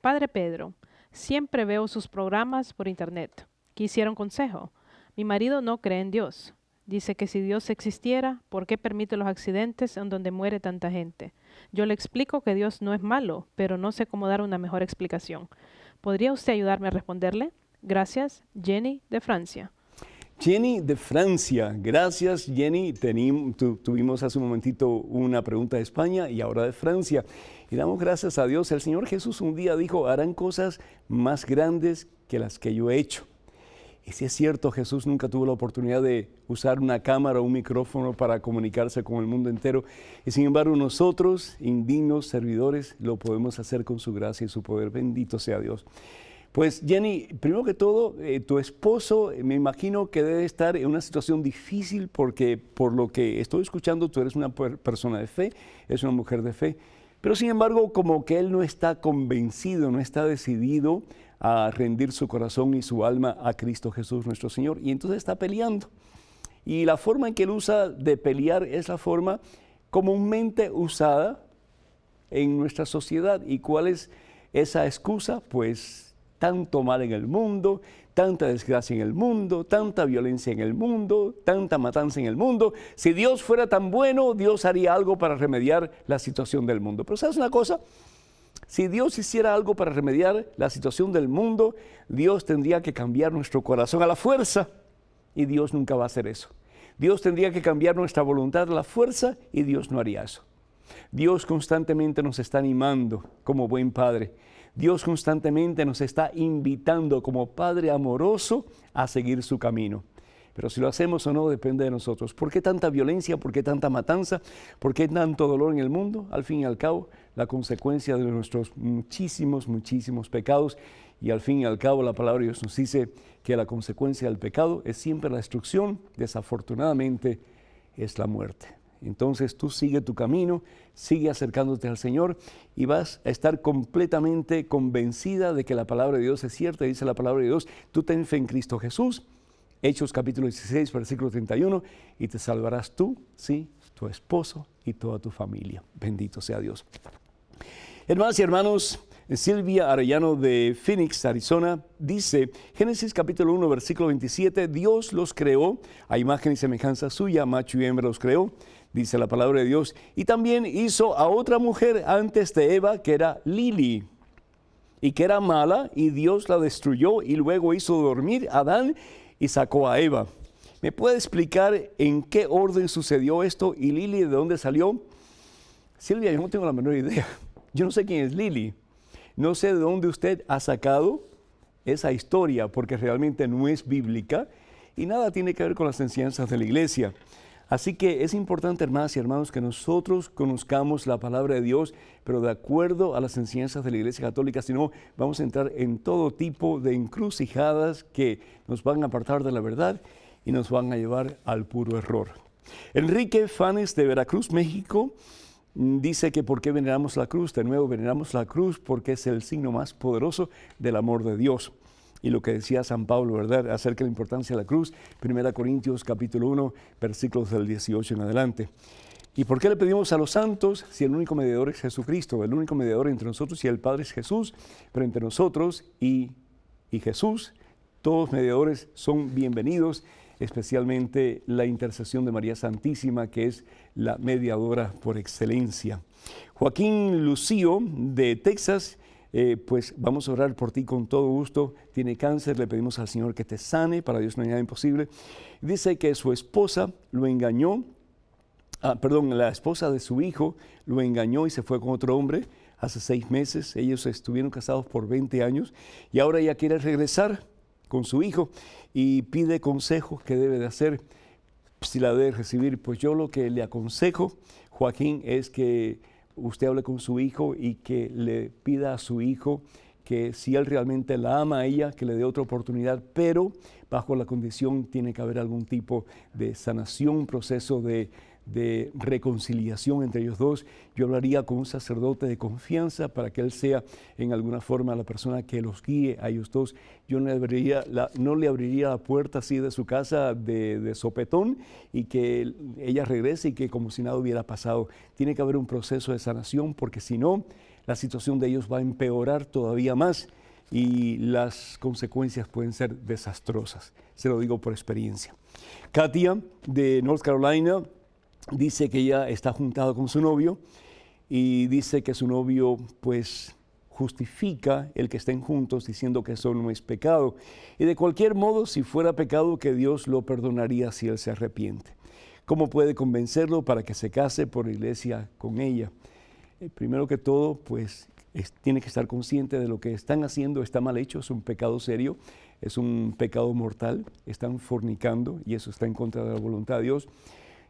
Padre Pedro, siempre veo sus programas por internet. Quisiera un consejo. Mi marido no cree en Dios. Dice que si Dios existiera, ¿por qué permite los accidentes en donde muere tanta gente? Yo le explico que Dios no es malo, pero no sé cómo dar una mejor explicación. ¿Podría usted ayudarme a responderle? Gracias, Jenny de Francia. Jenny de Francia, gracias Jenny. Tuvimos hace un momentito una pregunta de España y ahora de Francia. Y damos gracias a Dios. El Señor Jesús un día dijo, harán cosas más grandes que las que yo he hecho. Y si es cierto, Jesús nunca tuvo la oportunidad de usar una cámara o un micrófono para comunicarse con el mundo entero. Y sin embargo, nosotros, indignos servidores, lo podemos hacer con su gracia y su poder. Bendito sea Dios. Pues Jenny, primero que todo, tu esposo me imagino que debe estar en una situación difícil porque por lo que estoy escuchando tú eres una persona de fe, eres una mujer de fe, pero sin embargo como que él no está convencido, no está decidido a rendir su corazón y su alma a Cristo Jesús nuestro Señor y entonces está peleando. Y la forma en que él usa de pelear es la forma comúnmente usada en nuestra sociedad. ¿Y cuál es esa excusa? Pues tanto mal en el mundo, tanta desgracia en el mundo, tanta violencia en el mundo, tanta matanza en el mundo. Si Dios fuera tan bueno, Dios haría algo para remediar la situación del mundo. Pero ¿sabes una cosa? Si Dios hiciera algo para remediar la situación del mundo, Dios tendría que cambiar nuestro corazón a la fuerza y Dios nunca va a hacer eso. Dios tendría que cambiar nuestra voluntad a la fuerza y Dios no haría eso. Dios constantemente nos está animando como buen Padre. Dios constantemente nos está invitando como Padre amoroso a seguir su camino. Pero si lo hacemos o no depende de nosotros. ¿Por qué tanta violencia? ¿Por qué tanta matanza? ¿Por qué tanto dolor en el mundo? Al fin y al cabo, la consecuencia de nuestros muchísimos pecados. Y al fin y al cabo, la palabra de Dios nos dice que la consecuencia del pecado es siempre la destrucción. Desafortunadamente, es la muerte. Entonces tú sigue tu camino, sigue acercándote al Señor y vas a estar completamente convencida de que la palabra de Dios es cierta. Dice la palabra de Dios, tú ten fe en Cristo Jesús, Hechos capítulo 16, versículo 31, y te salvarás tú, sí, tu esposo y toda tu familia. Bendito sea Dios. Hermanas y hermanos, Silvia Arellano de Phoenix, Arizona, dice, Génesis capítulo 1, versículo 27, Dios los creó, a imagen y semejanza suya, macho y hembra los creó. Dice la palabra de Dios, y también hizo a otra mujer antes de Eva, que era Lili, y que era mala, y Dios la destruyó, y luego hizo dormir a Adán y sacó a Eva. ¿Me puede explicar en qué orden sucedió esto y Lili de dónde salió? Silvia, yo no tengo la menor idea. Yo no sé quién es Lili. No sé de dónde usted ha sacado esa historia, porque realmente no es bíblica y nada tiene que ver con las enseñanzas de la iglesia. Así que es importante, hermanas y hermanos, que nosotros conozcamos la palabra de Dios, pero de acuerdo a las enseñanzas de la Iglesia Católica, si no, vamos a entrar en todo tipo de encrucijadas que nos van a apartar de la verdad y nos van a llevar al puro error. Enrique Fanes de Veracruz, México, dice que ¿por qué veneramos la cruz? De nuevo, veneramos la cruz porque es el signo más poderoso del amor de Dios. Y lo que decía San Pablo, ¿verdad?, acerca de la importancia de la cruz, 1 Corintios capítulo 1, versículos del 18 en adelante. ¿Y por qué le pedimos a los santos si el único mediador es Jesucristo? El único mediador entre nosotros y el Padre es Jesús, pero entre nosotros y Jesús, todos los mediadores son bienvenidos, especialmente la intercesión de María Santísima, que es la mediadora por excelencia. Joaquín Lucio, de Texas, pues vamos a orar por ti con todo gusto. Tiene cáncer, le pedimos al Señor que te sane, para Dios no hay nada imposible. Dice que su esposa lo engañó, la esposa de su hijo lo engañó y se fue con otro hombre hace 6 meses. Ellos estuvieron casados por 20 años y ahora ella quiere regresar con su hijo y pide consejos que debe de hacer, si la debe recibir. Pues yo lo que le aconsejo, Joaquín, es que usted hable con su hijo y que le pida a su hijo que si él realmente la ama a ella, que le dé otra oportunidad, pero bajo la condición tiene que haber algún tipo de sanación, un proceso de reconciliación entre ellos dos. Yo hablaría con un sacerdote de confianza para que él sea en alguna forma la persona que los guíe a ellos dos. Yo no le abriría la puerta así de su casa de sopetón y que ella regrese y que como si nada hubiera pasado. Tiene que haber un proceso de sanación porque si no, la situación de ellos va a empeorar todavía más y las consecuencias pueden ser desastrosas. Se lo digo por experiencia. Katia, de North Carolina, dice que ella está juntada con su novio y dice que su novio pues justifica el que estén juntos diciendo que eso no es pecado. Y de cualquier modo, si fuera pecado, que Dios lo perdonaría si él se arrepiente. ¿Cómo puede convencerlo para que se case por la iglesia con ella? Primero que todo, pues tiene que estar consciente de lo que están haciendo, está mal hecho, es un pecado serio, es un pecado mortal, están fornicando y eso está en contra de la voluntad de Dios.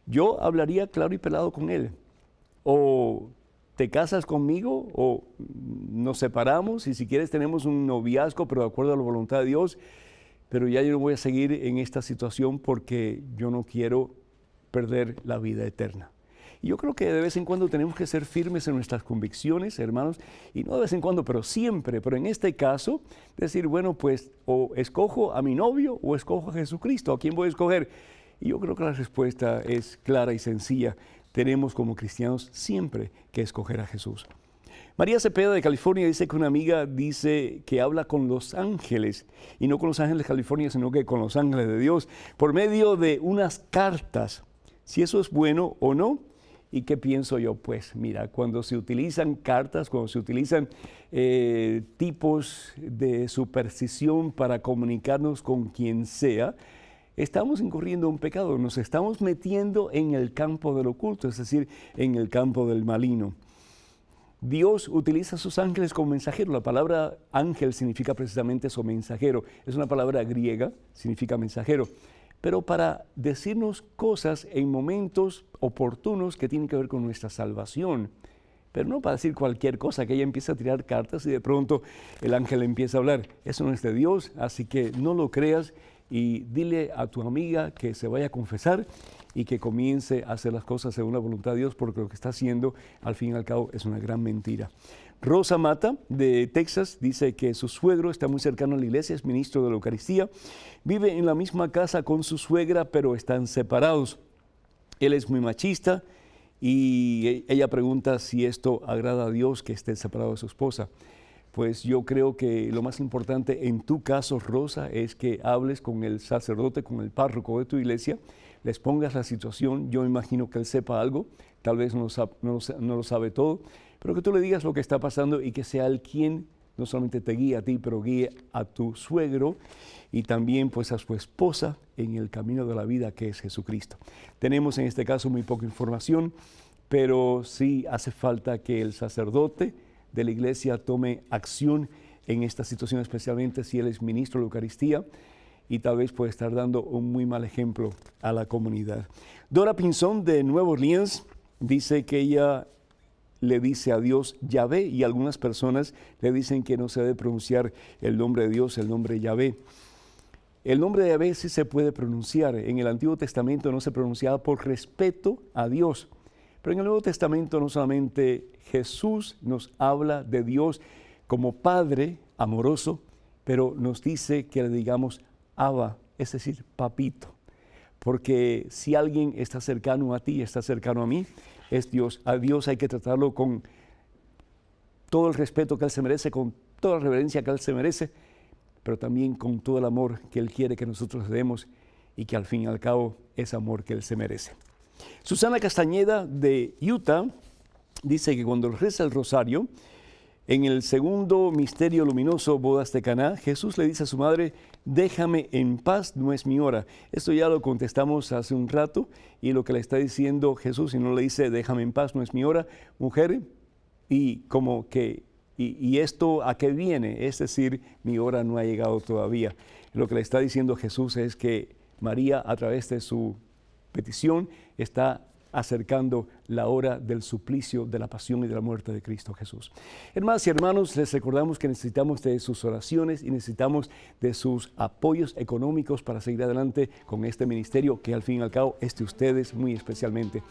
Yo hablaría claro y pelado con él. O te casas conmigo o nos separamos y si quieres tenemos un noviazgo, pero de acuerdo a la voluntad de Dios. Pero ya yo no voy a seguir en esta situación porque yo no quiero perder la vida eterna. Y yo creo que de vez en cuando tenemos que ser firmes en nuestras convicciones, hermanos, y no de vez en cuando, pero siempre. Pero en este caso, decir, bueno, pues o escojo a mi novio o escojo a Jesucristo. ¿A quién voy a escoger? Y yo creo que la respuesta es clara y sencilla. Tenemos como cristianos siempre que escoger a Jesús. María Cepeda de California dice que una amiga dice que habla con los ángeles, y no con los ángeles de California, sino que con los ángeles de Dios, por medio de unas cartas. Si eso es bueno o no. ¿Y qué pienso yo? Pues mira, cuando se utilizan cartas, cuando se utilizan tipos de superstición para comunicarnos con quien sea, estamos incurriendo en un pecado, nos estamos metiendo en el campo del oculto, es decir, en el campo del maligno. Dios utiliza a sus ángeles como mensajeros. La palabra ángel significa precisamente eso, mensajero. Es una palabra griega, significa mensajero. Pero para decirnos cosas en momentos oportunos que tienen que ver con nuestra salvación. Pero no para decir cualquier cosa, que ella empieza a tirar cartas y de pronto el ángel empieza a hablar. Eso no es de Dios, así que no lo creas y dile a tu amiga que se vaya a confesar y que comience a hacer las cosas según la voluntad de Dios, porque lo que está haciendo, al fin y al cabo, es una gran mentira. Rosa Mata, de Texas, dice que su suegro está muy cercano a la iglesia, es ministro de la Eucaristía, vive en la misma casa con su suegra, pero están separados. Él es muy machista y ella pregunta si esto agrada a Dios, que esté separado de su esposa. Pues yo creo que lo más importante en tu caso, Rosa, es que hables con el sacerdote, con el párroco de tu iglesia, les pongas la situación. Yo imagino que él sepa algo, tal vez no lo sabe todo, pero que tú le digas lo que está pasando y que sea él quien no solamente te guíe a ti, pero guíe a tu suegro y también pues a su esposa en el camino de la vida que es Jesucristo. Tenemos en este caso muy poca información, pero sí hace falta que el sacerdote de la iglesia tome acción en esta situación, especialmente si él es ministro de la Eucaristía, y tal vez puede estar dando un muy mal ejemplo a la comunidad. Dora Pinzón de Nueva Orleans dice que ella le dice a Dios Yahvé, y algunas personas le dicen que no se debe pronunciar el nombre de Dios, el nombre Yahvé. El nombre de Yahvé sí se puede pronunciar. En el Antiguo Testamento no se pronunciaba por respeto a Dios. Pero en el Nuevo Testamento no solamente Jesús nos habla de Dios como Padre amoroso, pero nos dice que le digamos Abba, es decir, papito. Porque si alguien está cercano a ti, está cercano a mí, es Dios. A Dios hay que tratarlo con todo el respeto que Él se merece, con toda la reverencia que Él se merece, pero también con todo el amor que Él quiere que nosotros le demos y que al fin y al cabo es amor que Él se merece. Susana Castañeda de Utah dice que cuando reza el rosario, en el segundo misterio luminoso, bodas de Caná, Jesús le dice a su madre, déjame en paz, no es mi hora. Esto ya lo contestamos hace un rato, y lo que le está diciendo Jesús, y no le dice, déjame en paz, no es mi hora, mujer, y como que, ¿y esto a qué viene? Es decir, mi hora no ha llegado todavía. Lo que le está diciendo Jesús es que María, a través de su petición, está acercando la hora del suplicio, de la pasión y de la muerte de Cristo Jesús. Hermanas y hermanos, les recordamos que necesitamos de sus oraciones y necesitamos de sus apoyos económicos para seguir adelante con este ministerio que al fin y al cabo es de ustedes muy especialmente.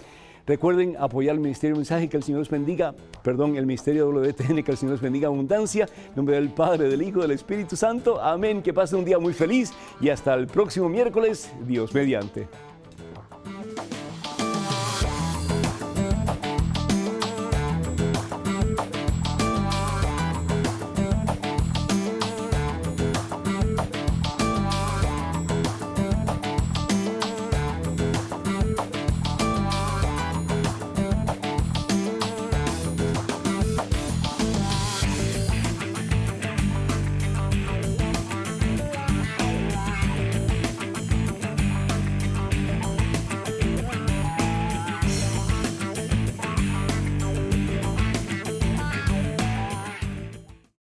Recuerden apoyar el Ministerio de Mensaje, que el Señor los bendiga, el Ministerio WTN, que el Señor los bendiga abundancia, en nombre del Padre, del Hijo, del Espíritu Santo. Amén, que pasen un día muy feliz y hasta el próximo miércoles, Dios mediante.